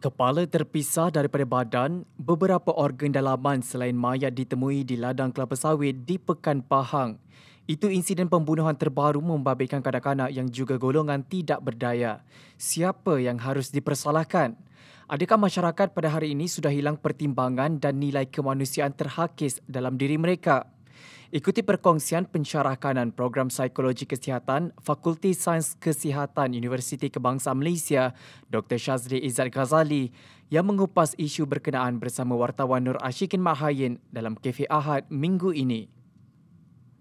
Kepala terpisah daripada badan, beberapa organ dalaman selain mayat ditemui di ladang kelapa sawit di Pekan Pahang. Itu insiden pembunuhan terbaru membabitkan kanak-kanak yang juga golongan tidak berdaya. Siapa yang harus dipersalahkan? Adakah masyarakat pada hari ini sudah hilang pertimbangan dan nilai kemanusiaan terhakis dalam diri mereka? Ikuti perkongsian pensyarah kanan program Psikologi Kesihatan Fakulti Sains Kesihatan Universiti Kebangsaan Malaysia, Dr. Shazli Izzat Ghazali yang mengupas isu berkenaan bersama wartawan Nur Ashikin Mahayin dalam Cafe Ahad minggu ini.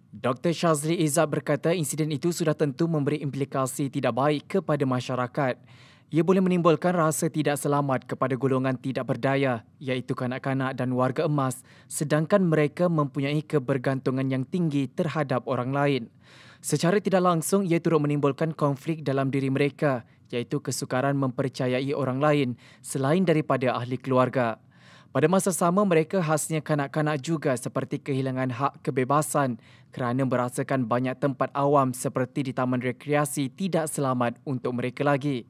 Dr. Shazli Izzat berkata insiden itu sudah tentu memberi implikasi tidak baik kepada masyarakat. Ia boleh menimbulkan rasa tidak selamat kepada golongan tidak berdaya, iaitu kanak-kanak dan warga emas, sedangkan mereka mempunyai kebergantungan yang tinggi terhadap orang lain. Secara tidak langsung, ia turut menimbulkan konflik dalam diri mereka, iaitu kesukaran mempercayai orang lain selain daripada ahli keluarga. Pada masa sama, mereka khasnya kanak-kanak juga seperti kehilangan hak kebebasan kerana merasakan banyak tempat awam seperti di taman rekreasi tidak selamat untuk mereka lagi.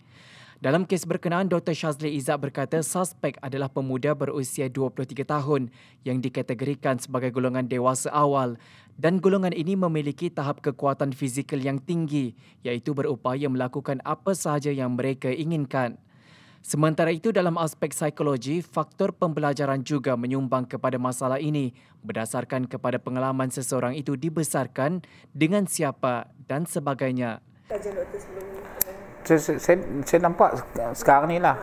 Dalam kes berkenaan, Dr. Shazli Izzat berkata suspek adalah pemuda berusia 23 tahun yang dikategorikan sebagai golongan dewasa awal dan golongan ini memiliki tahap kekuatan fizikal yang tinggi iaitu berupaya melakukan apa sahaja yang mereka inginkan. Sementara itu, dalam aspek psikologi, faktor pembelajaran juga menyumbang kepada masalah ini berdasarkan kepada pengalaman seseorang itu dibesarkan dengan siapa dan sebagainya. Saya nampak sekarang ni lah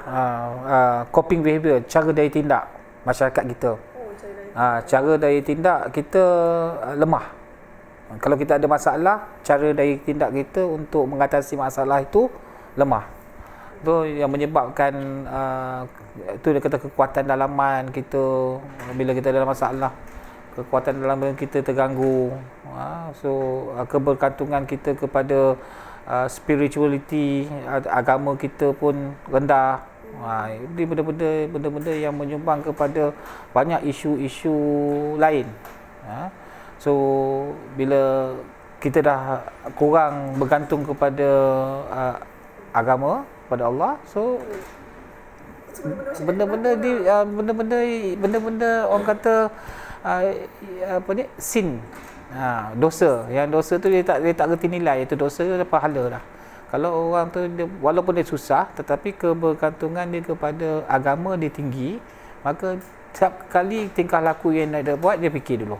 coping behavior, cara daya tindak masyarakat kita. Cara daya tindak kita lemah. Kalau kita ada masalah, cara daya tindak kita untuk mengatasi masalah itu lemah. Itu yang menyebabkan itu dia kata kekuatan dalaman kita bila kita ada masalah. Kekuatan dalaman kita terganggu. Kebergantungan kita kepada spirituality agama kita pun rendah. Ini benda-benda yang menyumbang kepada banyak isu-isu lain. So bila kita dah kurang bergantung kepada agama, pada Allah, so benda-benda orang kata sin. Dosa. Yang dosa tu dia tak reti nilai. Itu dosa dia pahala dah. Kalau orang tu walaupun dia susah tetapi kebergantungan dia kepada agama dia tinggi, maka setiap kali tingkah laku yang dia buat dia fikir dulu.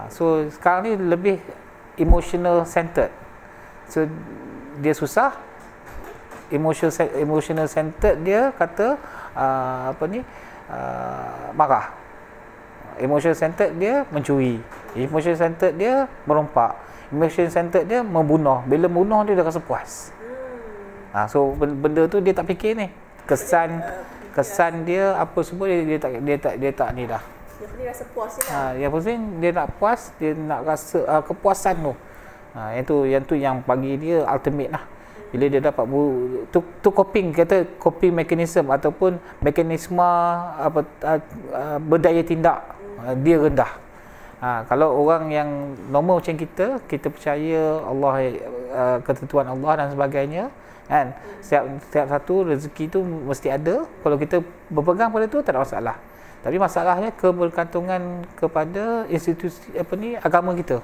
So sekarang ni lebih emotional centered. So dia susah, emotional centered dia kata marah. Emotion centered dia mencuri. Emotion centered dia merompak. Emotion centered dia membunuh. Bila bunuh dia rasa puas. So benda tu dia tak fikir ni. Kesan dia apa semua dia tak ni dah. Yang penting rasa puas je. Yang penting dia nak puas, dia nak rasa kepuasan tu. Yang tu yang bagi dia ultimate lah. Bila dia dapat tu coping, kata coping mechanism ataupun mekanisme berdaya tindak dia rendah. Kalau orang yang normal macam kita percaya Allah, ketentuan Allah dan sebagainya, kan, setiap satu rezeki tu mesti ada. Kalau kita berpegang pada tu tak ada masalah. Tapi masalahnya kebergantungan kepada institusi agama kita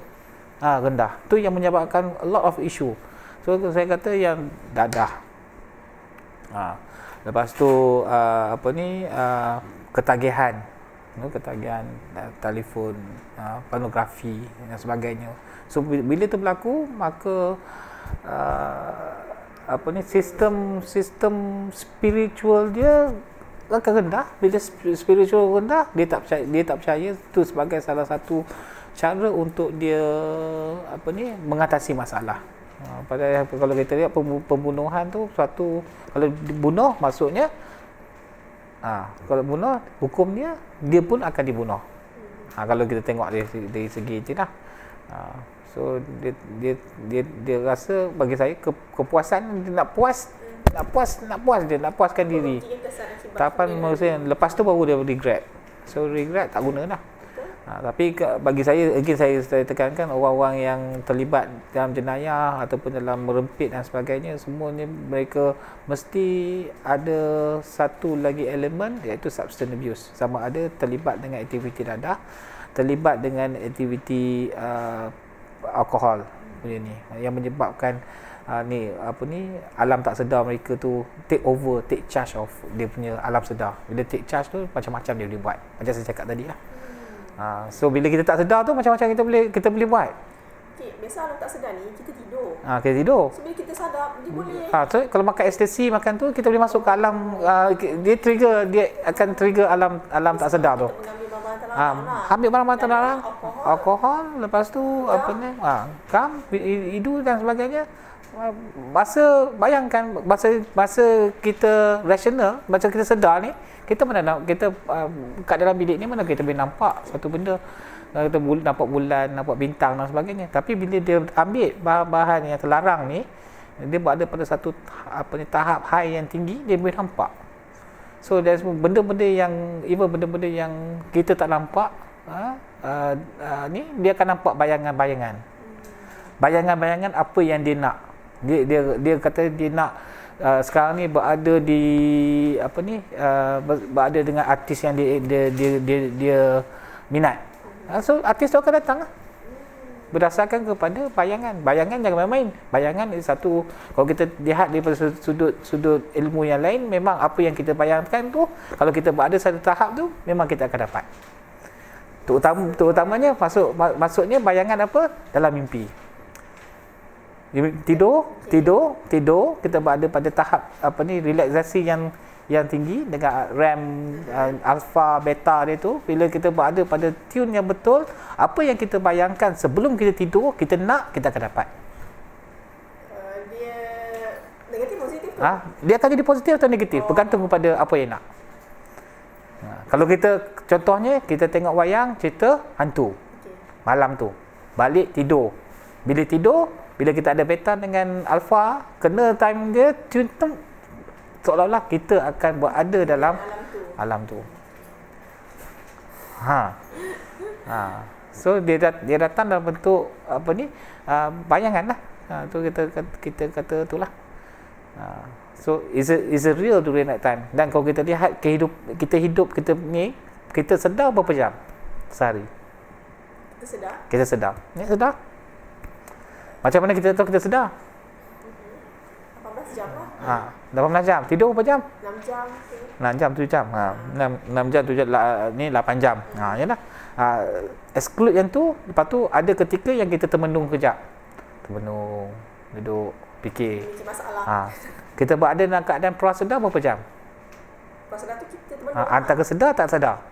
rendah. Tu yang menyebabkan a lot of issue. So saya kata yang dadah. Lepas tu ketagihan telefon, pornografi dan sebagainya. So bila itu berlaku, maka sistem spiritual dia akan rendah. Bila spiritual rendah, dia tak percaya itu sebagai salah satu cara untuk dia mengatasi masalah. Padahal kalau kita lihat pembunuhan tu suatu, kalau dibunuh maksudnya kalau bunuh hukum dia pun akan dibunuh. Kalau kita tengok dari segi itu lah. So dia rasa, bagi saya kepuasan, dia nak puaskan diri. Tahapan maksudnya lepas tu baru dia regret. So regret tak guna dah. Tapi bagi saya, saya tekankan orang-orang yang terlibat dalam jenayah ataupun dalam merempit dan sebagainya, semuanya mereka mesti ada satu lagi elemen, iaitu substance abuse. Sama ada terlibat dengan aktiviti dadah, terlibat dengan aktiviti alkohol punya ni, yang menyebabkan alam tak sedar mereka tu take charge of dia punya alam sedar. Bila take charge tu macam-macam dia boleh buat, macam saya cakap tadi lah. So bila kita tak sedar tu macam-macam kita boleh buat. Biasa alam tak sedar ni kita tidur. Kita tidur. So bila kita sadar dia boleh. So kalau makan ekstasi makan tu kita boleh masuk ke alam, dia akan trigger alam tak sedar tu. Ambil barang-barang terlarang, alkohol, lepas tu kam, hidu dan sebagainya. Bayangkan masa kita rasional, masa kita sedar ni, kita mana kita kat dalam bilik ni mana kita boleh nampak satu benda, kita nampak bulan, nampak bintang dan sebagainya. Tapi bila dia ambil bahan-bahan yang terlarang ni, dia berada pada satu tahap high yang tinggi, dia boleh nampak. So there's benda-benda yang kita tak nampak, ni dia akan nampak bayangan apa yang dia nak. Dia kata dia nak sekarang ni berada di berada dengan artis yang dia minat. So artis tu akan datang berdasarkan kepada bayangan jangan main-main. Bayangan is satu, kalau kita lihat daripada sudut ilmu yang lain, memang apa yang kita bayangkan tu, kalau kita berada satu tahap tu, memang kita akan dapat. Terutamanya maksudnya bayangan apa? Dalam mimpi. Tidur, kita berada pada tahap relaksasi yang tinggi dengan RAM alpha beta dia tu. Bila kita berada pada tune yang betul, apa yang kita bayangkan sebelum kita tidur, kita akan dapat. Dia negatif positif tu? Dia akan jadi positif atau negatif, bergantung kepada apa yang nak. Kalau kita contohnya kita tengok wayang cerita hantu, malam tu balik tidur, bila kita ada beta dengan alpha, kena time dia tune, seolah-olah kita akan berada dalam alam tu. So dia datang dalam bentuk bayangan lah. Tu kita kata itulah. So is a real during that time. Dan kalau kita lihat kita hidup kita sedar berapa jam sehari? Kita sedar. Ni sedar. Macam mana kita tahu kita sedar? 18 jam lah. 18 jam. Tidur berapa jam? 6 jam. 6 jam, 7 jam. 6 jam, 7 jam, ni 8 jam. Yalah. Exclude yang tu, lepas tu ada ketika yang kita termenung kejap. Termenung, duduk, fikir. Masalah. Kita berada dalam keadaan prasedar berapa jam? Prasedar tu kita termenung. Antara sedar tak sedar?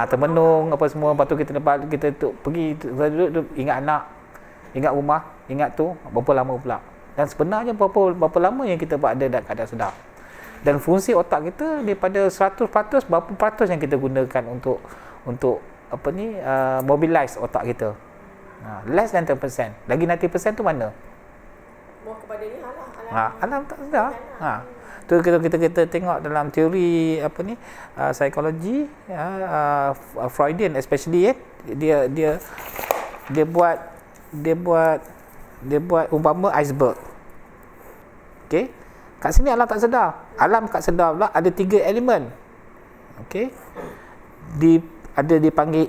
Termenung apa semua, lepas tu kita pergi duduk, ingat anak, ingat rumah, ingat tu, berapa lama pula. Dan sebenarnya berapa lama yang kita berada dalam keadaan sedar. Dan fungsi otak kita daripada 100%, berapa peratus yang kita gunakan untuk mobilize otak kita. Less than 10%. Lagi 90% tu mana? Mau kepada ni alam tak sedar. Tu kita tengok dalam teori psikologi, Freudian especially, dia buat umpama iceberg. Okey. Kat sini alam tak sedar. Alam tak sedar pula ada 3 elemen. Okey. Ada dipanggil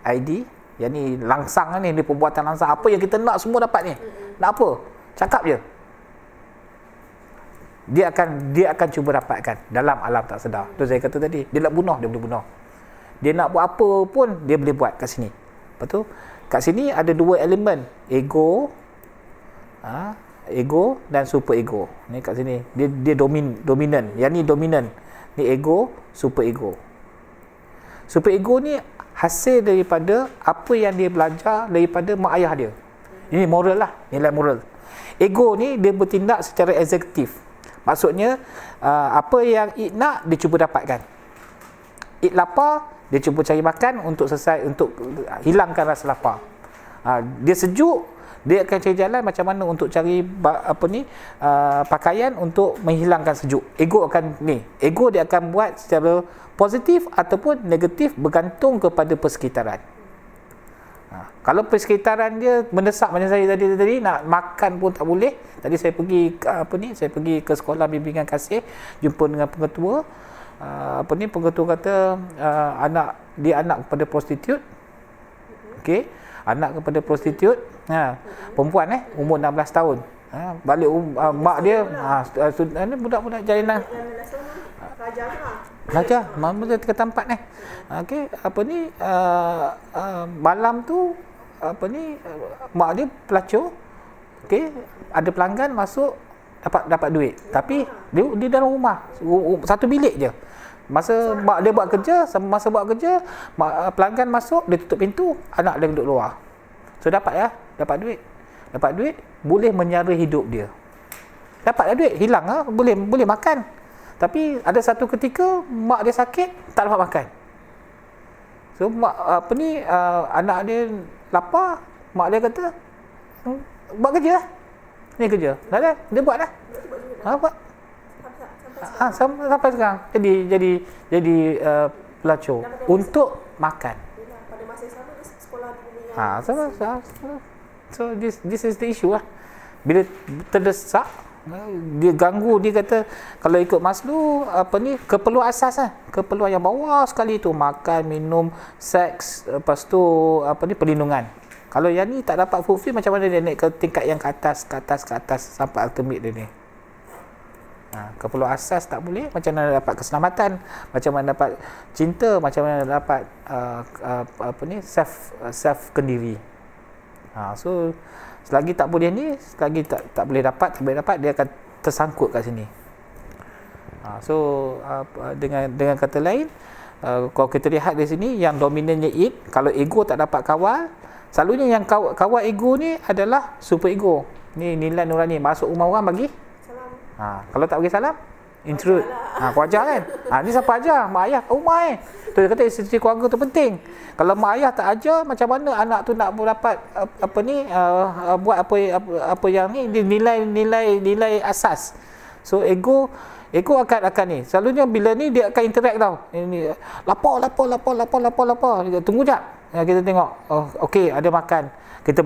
ID, yang ni langsang ni, dia perbuatan langsang. Apa yang kita nak semua dapat ni. Nak apa? Cakap je. Dia akan cuba dapatkan dalam alam tak sedar. Tu saya kata tadi, dia nak bunuh, dia boleh bunuh. Dia nak buat apa pun dia boleh buat kat sini. Lepas tu kat sini ada 2 elemen, ego dan super ego. Ni kat sini dia dominan. Yang ni dominan. Ni ego, super ego. Super ego ni hasil daripada apa yang dia belajar daripada mak ayah dia. Ini moral lah, nilai moral. Ego ni dia bertindak secara eksekutif. Maksudnya apa yang Id nak dia cuba dapatkan. Id lapar, dia cuba cari makan untuk hilangkan rasa lapar. Dia sejuk, Dia akan cari jalan macam mana untuk cari pakaian untuk menghilangkan sejuk. Ego dia akan buat secara positif ataupun negatif bergantung kepada persekitaran. Kalau persekitaran dia mendesak macam saya tadi nak makan pun tak boleh. Tadi saya pergi saya pergi ke sekolah bimbingan kasih, jumpa dengan pengetua. Pengetua kata anak kepada prostitut. Okey, anak kepada prostitut, perempuan umur 16 tahun. Balik mak dia ni budak-budak jalinan. Raja, mama dia ke tempat ni. Okey, malam tu mak dia pelacur. Okey, ada pelanggan masuk dapat duit. Tapi dia dalam rumah, satu bilik je. Masa mak dia buat kerja, pelanggan masuk, dia tutup pintu, anak dia duduk luar. So dapat duit, boleh menyara hidup dia. Dapat duit, hilang boleh makan. Tapi ada satu ketika mak dia sakit, tak dapat makan. So anak dia lapar, mak dia kata, buat kerja lah. Ni kerja. Dah, dia buat lah. Buat. Sampai sekarang jadi pelacur untuk makan. Pada masa yang sama dia sekolah di sama. So this is the issue lah. Bila terdesak, dia ganggu, dia kata kalau ikut Maslow keperluan asas keperluan yang bawah sekali tu makan, minum, seks, lepas tu perlindungan. Kalau yang ni tak dapat fulfill, macam mana dia naik ke tingkat yang ke atas sampai ultimate dia ni. Keperluan asas tak boleh, macam mana dapat keselamatan, macam mana dapat cinta, macam mana dapat self kendiri. So selagi tak boleh ni, selagi tak boleh dapat, dia akan tersangkut kat sini. So dengan kata lain, kalau kita lihat di sini, yang dominannya id, kalau ego tak dapat kawal, selalunya yang kawal ego ni adalah super ego. Ni nilai nurani, masuk rumah orang bagi kalau tak bagi salam, intrude. Kau ajar kan? Ni siapa ajar? Mak ayah, rumah tu dia kata institusi keluarga tu penting. Kalau mak ayah tak ajar, macam mana anak tu nak dapat buat apa yang ni, nilai asas. So ego akan ni. Selalunya bila ni dia akan interact tau. Ini lapar. Tunggu jap. Kita tengok. Okey, ada makan. Kita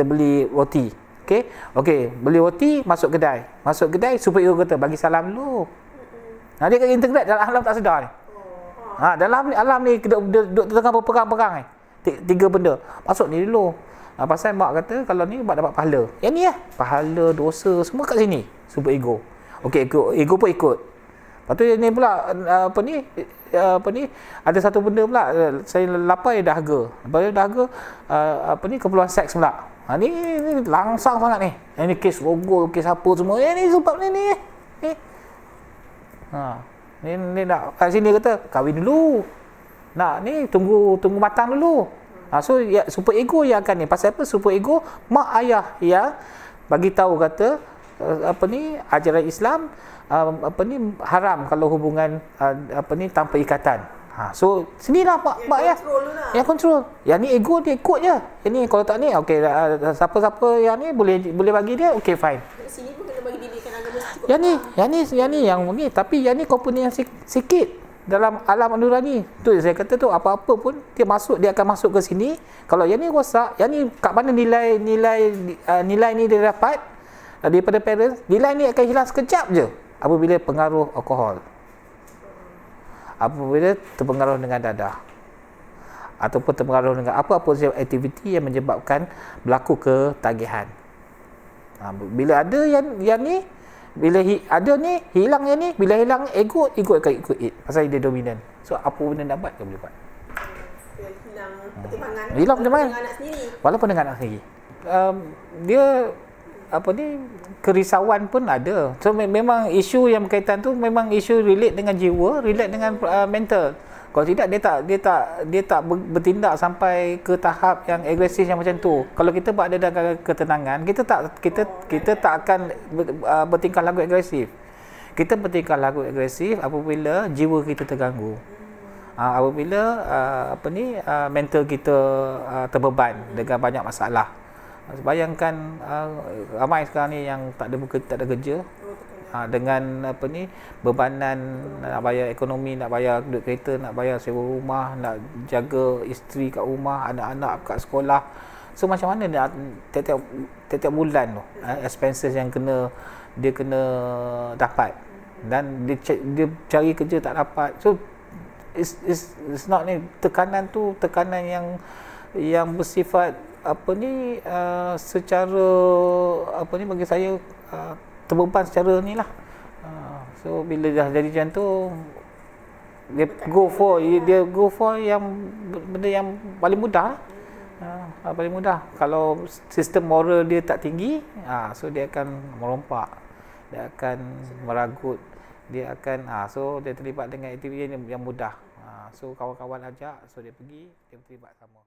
beli roti. Okey, beli roti, masuk kedai, super ego kata bagi salam dulu. Dia akan integrate dalam alam tak sedar ni. Dalam alam ni duduk tengah berperang-perang ni. Tiga benda. Masuk ni dulu. Pasal mak kata kalau ni mak dapat pahala. Yang ni pahala, dosa, semua kat sini. Super ego. Okey, ego pun ikut. Lepas tu ni pula ada satu benda pula, saya lapar dahaga. Lepas tu dahaga keperluan seks pula. Ni langsang sangat ni. Ini kes rogol, kes apa semua. Ni sebab ni. Ni nak kat sini kata kahwin dulu. Nak ni tunggu matang dulu. So super ego yang akan ni. Pasal apa? Super ego mak ayah yang bagi tahu kata ajaran Islam haram kalau hubungan tanpa ikatan. So sinilah mak ya. Yang kontrol. Yang ni ego dia ikut je. Yang ni kalau tak ni okey, siapa-siapa yang ni boleh bagi dia, okey fine. Sini pun kena bagi didikan agama cukup. Yang ni tapi yang ni komponen yang sikit dalam alam nurani. Tu saya kata tu apa-apa pun dia akan masuk ke sini. Kalau yang ni rosak, yang ni kat mana nilai ni dia dapat daripada parents, nilai ni akan hilang sekejap je apabila pengaruh alkohol. Apabila terpengaruh dengan dadah ataupun terpengaruh dengan apa-apa aktiviti yang menyebabkan berlaku ketagihan. Bila ada yang ni, bila ada ni, hilang yang ni, bila hilang ego akan ikut pasal dia dominan. So apa benda nak buat dia boleh buat. Hilang pertimbangan dengan anak sendiri. Walaupun dengan anak sendiri. Dia kerisauan pun ada. So memang isu yang berkaitan tu memang isu relate dengan jiwa, relate dengan mental. Kalau tidak dia tak bertindak sampai ke tahap yang agresif yang macam tu. Kalau kita berada dalam ketenangan, kita tak akan bertingkah laku agresif. Kita bertingkah laku agresif apabila jiwa kita terganggu. Apabila mental kita terbeban dengan banyak masalah. Bayangkan ramai sekarang ni yang tak ada kerja. Dengan bebanan nak bayar ekonomi, nak bayar duit kereta, nak bayar sewa rumah, nak jaga isteri kat rumah, anak-anak kat sekolah. So macam mana dia tiap bulan tu expenses yang dia kena dapat, dan dia cari kerja tak dapat. So it's not ni, tekanan yang bersifat secara bagi saya terbeban secara ni lah. So bila dah jadi macam tu, dia go for yang benda yang paling mudah lah. Paling mudah. Kalau sistem moral dia tak tinggi, so dia akan merompak, dia akan meragut, dia akan so dia terlibat dengan aktiviti yang mudah. So kawan-kawan ajak, so dia pergi, dia terlibat sama.